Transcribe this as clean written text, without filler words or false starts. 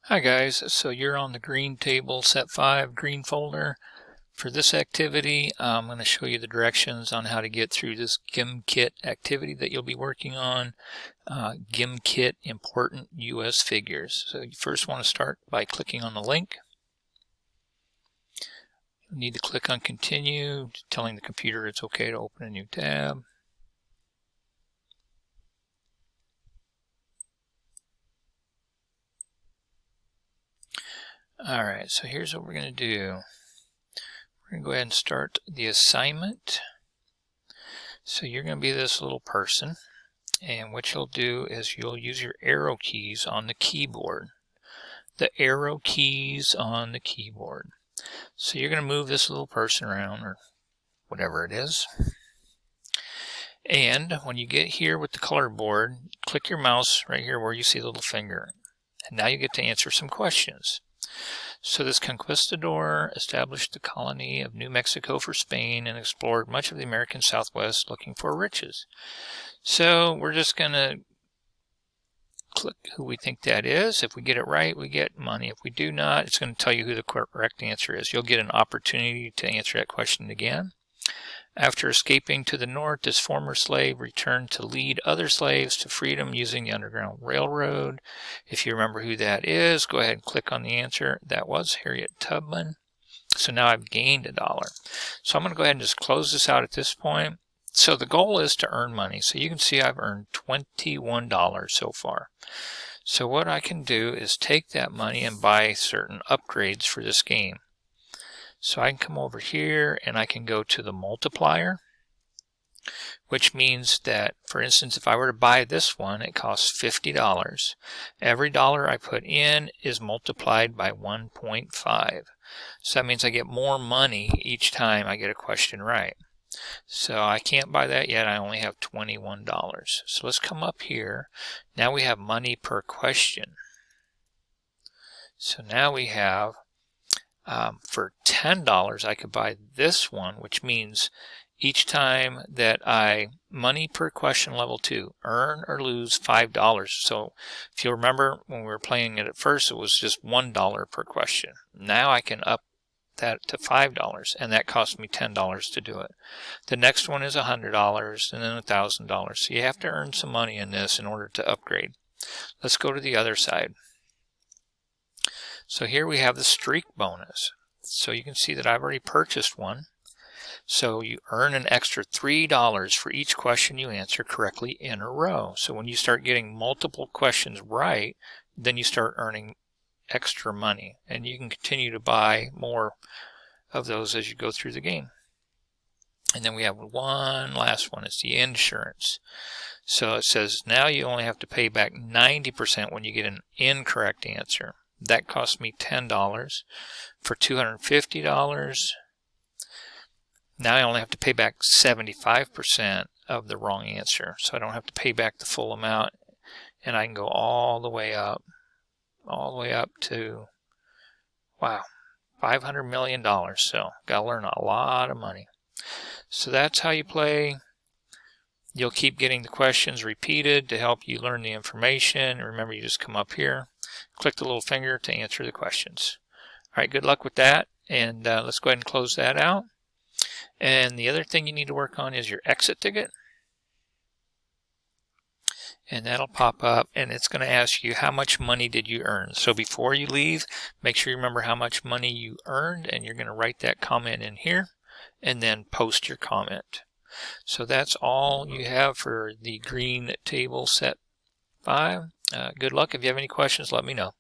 Hi guys, so you're on the green table, set 5, green folder. For this activity, I'm going to show you the directions on how to get through this GimKit activity that you'll be working on. GimKit Important US Figures. So you first want to start by clicking on the link. You need to click on Continue, telling the computer it's okay to open a new tab. Alright, so here's what we're going to do. We're going to go ahead and start the assignment. So you're going to be this little person, and what you'll do is you'll use your arrow keys on the keyboard. The arrow keys on the keyboard. So you're going to move this little person around, or whatever it is. And when you get here with the color board, click your mouse right here where you see the little finger. And now you get to answer some questions. So this conquistador established the colony of New Mexico for Spain and explored much of the American Southwest looking for riches. So we're just going to click who we think that is. If we get it right, we get money. If we do not, it's going to tell you who the correct answer is. You'll get an opportunity to answer that question again. After escaping to the north, this former slave returned to lead other slaves to freedom using the Underground Railroad. If you remember who that is, go ahead and click on the answer. That was Harriet Tubman. So now I've gained $1. So I'm going to go ahead and just close this out at this point. So the goal is to earn money. So you can see I've earned $21 so far. So what I can do is take that money and buy certain upgrades for this game. So I can come over here and I can go to the multiplier, which means that, for instance, if I were to buy this one, it costs $50. Every dollar I put in is multiplied by 1.5. So that means I get more money each time I get a question right. So I can't buy that yet. I only have $21. So let's come up here. Now we have money per question. So now we have for $10 I could buy this one, which means each time that money per question level 2, earn or lose $5. So if you remember when we were playing it at first, it was just $1 per question. Now I can up that to $5, and that cost me $10 to do it. The next one is $100 and then $1,000. So you have to earn some money in this in order to upgrade. Let's go to the other side. So here we have the streak bonus. So you can see that I've already purchased one. So you earn an extra $3 for each question you answer correctly in a row. So when you start getting multiple questions right, then you start earning extra money. And you can continue to buy more of those as you go through the game. And then we have one last one. It's the insurance. So it says now you only have to pay back 90% when you get an incorrect answer. That cost me $10 for $250. Now I only have to pay back 75% of the wrong answer. So I don't have to pay back the full amount. And I can go all the way up to, wow, $500 million. So got to learn a lot of money. So that's how you play. You'll keep getting the questions repeated to help you learn the information. Remember, you just come up here, click the little finger to answer the questions. All right, good luck with that. And let's go ahead and close that out. And the other thing you need to work on is your exit ticket. And that'll pop up, and it's going to ask you how much money did you earn. So before you leave, make sure you remember how much money you earned, and you're going to write that comment in here and then post your comment. So that's all you have for the green table set 5. Good luck. If you have any questions, let me know.